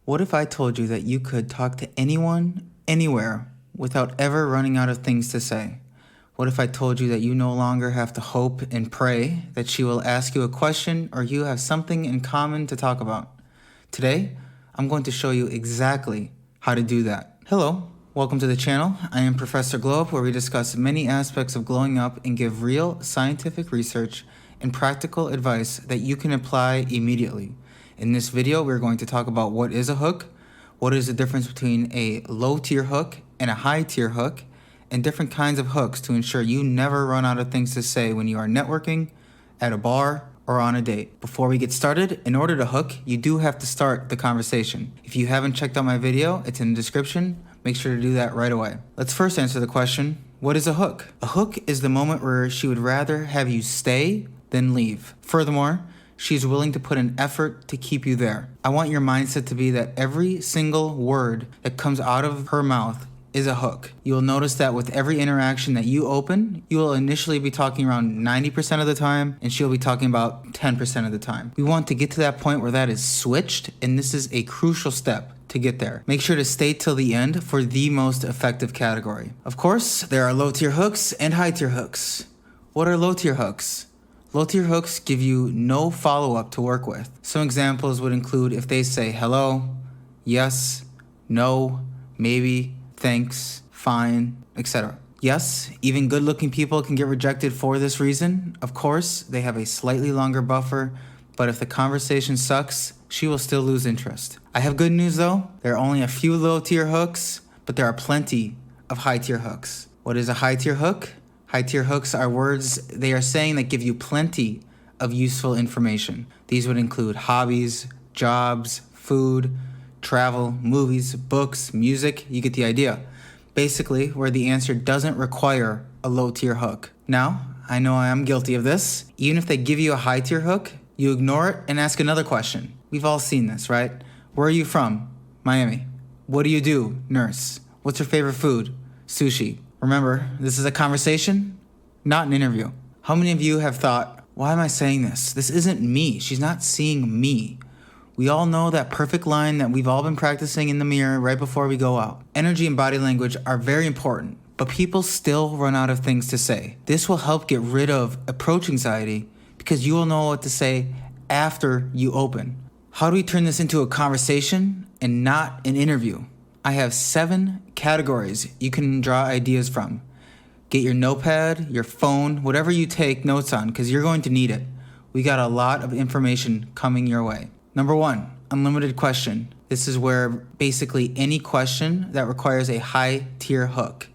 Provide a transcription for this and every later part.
What if I told you that you could talk to anyone, anywhere, without ever running out of things to say? What if I told you that you no longer have to hope and pray that she will ask you a question or you have something in common to talk about? Today, I'm going to show you exactly how to do that. Hello, welcome to the channel. I am Professor Globe, where we discuss many aspects of glowing up and give real scientific research and practical advice that you can apply immediately. In this video, we're going to talk about what is a hook, what is the difference between a low-tier hook and a high-tier hook, and different kinds of hooks to ensure you never run out of things to say when you are networking, at a bar, or on a date. Before we get started, in order to hook, you do have to start the conversation. If you haven't checked out my video, it's in the description. Make sure to do that right away. Let's first answer the question, what is a hook? A hook is the moment where she would rather have you stay than leave. Furthermore, she's willing to put an effort to keep you there. I want your mindset to be that every single word that comes out of her mouth is a hook. You'll notice that with every interaction that you open, you will initially be talking around 90% of the time, and she'll be talking about 10% of the time. We want to get to that point where that is switched, and this is a crucial step to get there. Make sure to stay till the end for the most effective category. Of course, there are low-tier hooks and high-tier hooks. What are low-tier hooks? Low-tier hooks give you no follow-up to work with. Some examples would include if they say hello, yes, no, maybe, thanks, fine, etc. Yes, even good-looking people can get rejected for this reason. Of course, they have a slightly longer buffer, but if the conversation sucks, she will still lose interest. I have good news though. There are only a few low-tier hooks, but there are plenty of high-tier hooks. What is a high-tier hook? High-tier hooks are words they are saying that give you plenty of useful information. These would include hobbies, jobs, food, travel, movies, books, music. You get the idea. Basically, where the answer doesn't require a low-tier hook. Now, I know I am guilty of this. Even if they give you a high-tier hook, you ignore it and ask another question. We've all seen this, right? Where are you from? Miami. What do you do? Nurse. What's your favorite food? Sushi. Remember, this is a conversation, not an interview. How many of you have thought, why am I saying this? This isn't me. She's not seeing me. We all know that perfect line that we've all been practicing in the mirror right before we go out. Energy and body language are very important, but people still run out of things to say. This will help get rid of approach anxiety because you will know what to say after you open. How do we turn this into a conversation and not an interview? I have 7 categories you can draw ideas from. Get your notepad, your phone, whatever you take notes on, because you're going to need it. We got a lot of information coming your way. Number 1, unlimited question. This is where basically any question that requires a high tier hook.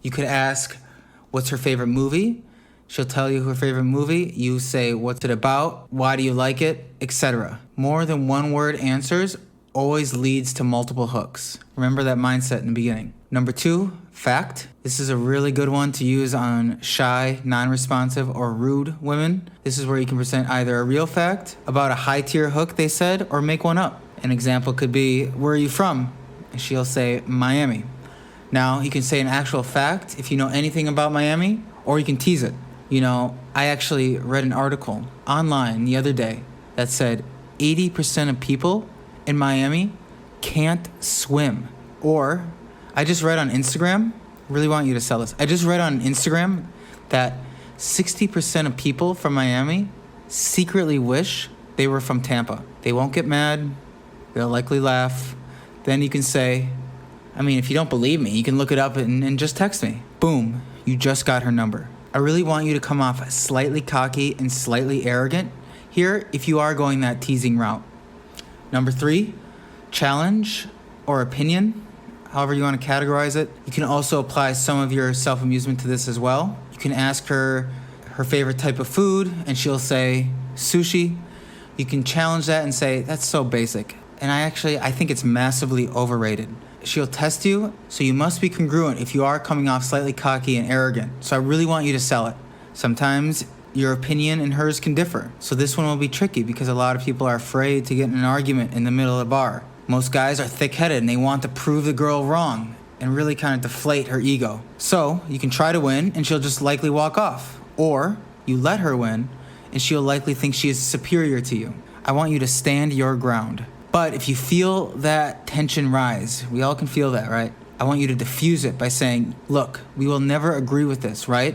You could ask, what's her favorite movie? She'll tell you her favorite movie. You say, what's it about? Why do you like it? Etc. More than one word answers always leads to multiple hooks. Remember that mindset in the beginning. Number 2, fact. This is a really good one to use on shy, non-responsive, or rude women. This is where you can present either a real fact about a high-tier hook they said, or make one up. An example could be, where are you from? And she'll say, Miami. Now, you can say an actual fact if you know anything about Miami, or you can tease it. You know, I actually read an article online the other day that said 80% of people in Miami can't swim. Or I just read on Instagram, really want you to sell this. I just read on Instagram that 60% of people from Miami secretly wish they were from Tampa. They won't get mad. They'll likely laugh. Then you can say, I mean, if you don't believe me, you can look it up and just text me. Boom, you just got her number. I really want you to come off slightly cocky and slightly arrogant here if you are going that teasing route. Number 3, challenge or opinion, however you want to categorize it. You can also apply some of your self-amusement to this as well. You can ask her her favorite type of food, and she'll say sushi. You can challenge that and say, that's so basic. And I think it's massively overrated. She'll test you, so you must be congruent if you are coming off slightly cocky and arrogant. So I really want you to sell it. Sometimes your opinion and hers can differ. So this one will be tricky because a lot of people are afraid to get in an argument in the middle of the bar. Most guys are thick-headed and they want to prove the girl wrong and really kind of deflate her ego. So you can try to win and she'll just likely walk off. Or you let her win and she'll likely think she is superior to you. I want you to stand your ground. But if you feel that tension rise, we all can feel that, right? I want you to diffuse it by saying, look, we will never agree with this, right?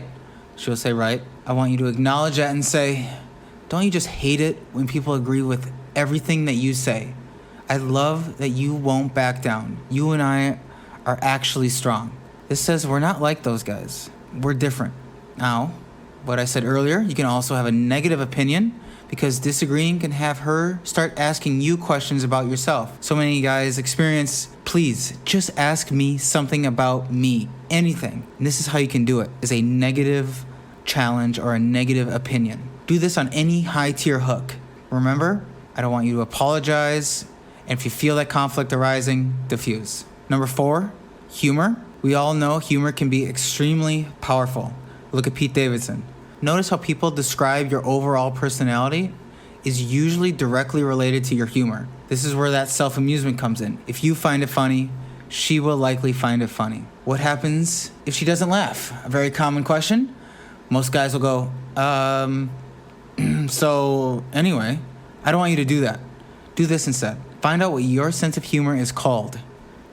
She'll say, right. I want you to acknowledge that and say, don't you just hate it when people agree with everything that you say? I love that you won't back down. You and I are actually strong. This says we're not like those guys. We're different. Now, what I said earlier, you can also have a negative opinion, because disagreeing can have her start asking you questions about yourself. So many guys experience, please, just ask me something about me, anything. And this is how you can do it, is a negative challenge or a negative opinion. Do this on any high tier hook. Remember, I don't want you to apologize. And if you feel that conflict arising, diffuse. Number 4, humor. We all know humor can be extremely powerful. Look at Pete Davidson. Notice how people describe your overall personality is usually directly related to your humor. This is where that self-amusement comes in. If you find it funny, she will likely find it funny. What happens if she doesn't laugh? A very common question. Most guys will go, so anyway, I don't want you to do that. Do this instead. Find out what your sense of humor is called.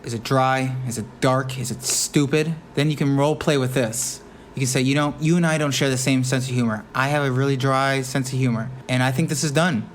Is it dry? Is it dark? Is it stupid? Then you can role play with this. You can say, you and I don't share the same sense of humor. I have a really dry sense of humor, and I think this is done.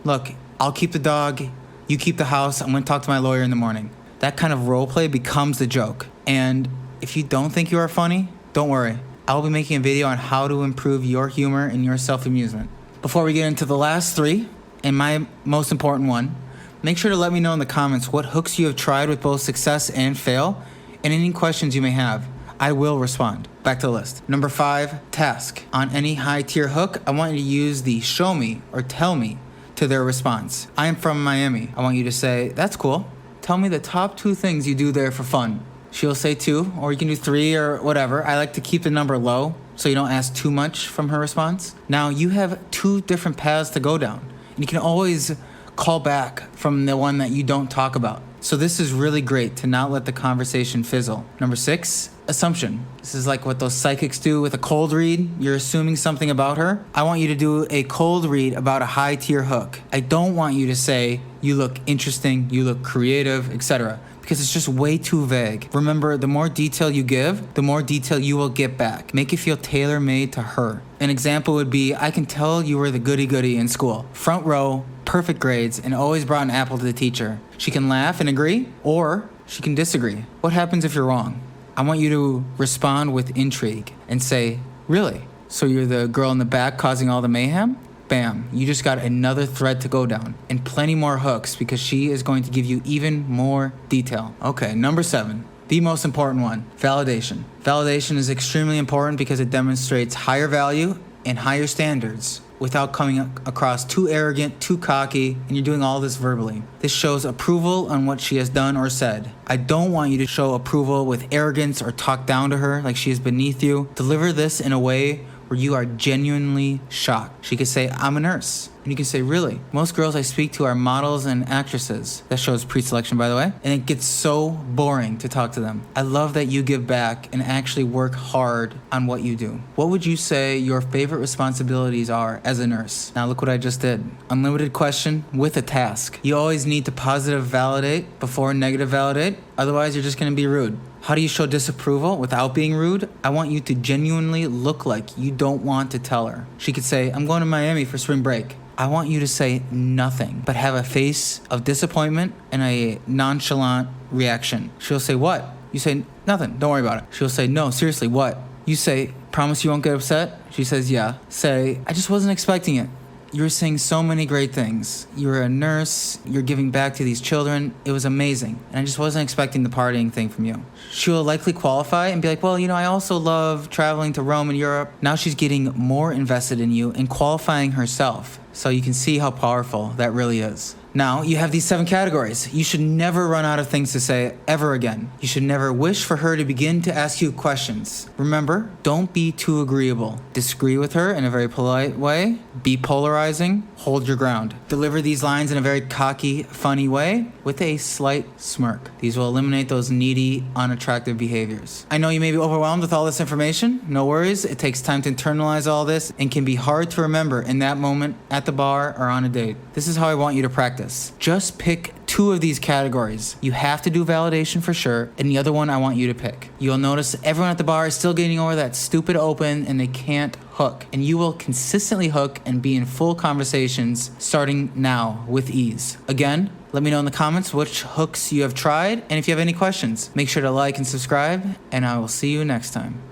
Look, I'll keep the dog, you keep the house, I'm gonna talk to my lawyer in the morning. That kind of role play becomes the joke. And if you don't think you are funny, don't worry. I'll be making a video on how to improve your humor and your self-amusement. Before we get into the last 3, and my most important one, make sure to let me know in the comments what hooks you have tried with both success and fail, and any questions you may have. I will respond. Back to the list. Number 5, task. On any high tier hook, I want you to use the show me or tell me to their response. I am from Miami. I want you to say, that's cool. Tell me the top 2 things you do there for fun. She'll say 2, or you can do 3 or whatever. I like to keep the number low so you don't ask too much from her response. Now you have 2 different paths to go down, and you can always call back from the one that you don't talk about. So this is really great to not let the conversation fizzle. Number 6, assumption. This is like what those psychics do with a cold read. You're assuming something about her. I want you to do a cold read about a high tier hook. I don't want you to say, you look interesting, you look creative, etc., because it's just way too vague. Remember, the more detail you give, the more detail you will get back. Make it feel tailor-made to her. An example would be, I can tell you were the goody-goody in school. Front row, perfect grades, and always brought an apple to the teacher. She can laugh and agree, or she can disagree. What happens if you're wrong? I want you to respond with intrigue and say, really? So you're the girl in the back causing all the mayhem? Bam, you just got another thread to go down, and plenty more hooks, because she is going to give you even more detail. Okay, number 7, the most important one, validation. Validation is extremely important because it demonstrates higher value and higher standards without coming across too arrogant, too cocky, and you're doing all this verbally. This shows approval on what she has done or said. I don't want you to show approval with arrogance or talk down to her like she is beneath you. Deliver this in a way where you are genuinely shocked. She could say, I'm a nurse. And you can say, really? Most girls I speak to are models and actresses. That shows pre-selection, by the way. And it gets so boring to talk to them. I love that you give back and actually work hard on what you do. What would you say your favorite responsibilities are as a nurse? Now look what I just did. Unlimited question with a task. You always need to positive validate before negative validate. Otherwise, you're just gonna be rude. How do you show disapproval without being rude? I want you to genuinely look like you don't want to tell her. She could say, I'm going to Miami for spring break. I want you to say nothing, but have a face of disappointment and a nonchalant reaction. She'll say, what? You say, nothing, don't worry about it. She'll say, no, seriously, what? You say, promise you won't get upset? She says, yeah. Say, I just wasn't expecting it. You were saying so many great things. You're a nurse, you're giving back to these children. It was amazing. And I just wasn't expecting the partying thing from you. She will likely qualify and be like, well, I also love traveling to Rome and Europe. Now she's getting more invested in you and qualifying herself. So you can see how powerful that really is. Now, you have these 7 categories. You should never run out of things to say ever again. You should never wish for her to begin to ask you questions. Remember, don't be too agreeable. Disagree with her in a very polite way. Be polarizing. Hold your ground. Deliver these lines in a very cocky, funny way with a slight smirk. These will eliminate those needy, unattractive behaviors. I know you may be overwhelmed with all this information. No worries. It takes time to internalize all this and can be hard to remember in that moment at the bar or on a date. This is how I want you to practice. Just pick 2 of these categories. You have to do validation for sure, and the other one I want you to pick. You'll notice everyone at the bar is still getting over that stupid open and they can't hook. And you will consistently hook and be in full conversations starting now with ease. Again, let me know in the comments which hooks you have tried, and if you have any questions, make sure to like and subscribe, and I will see you next time.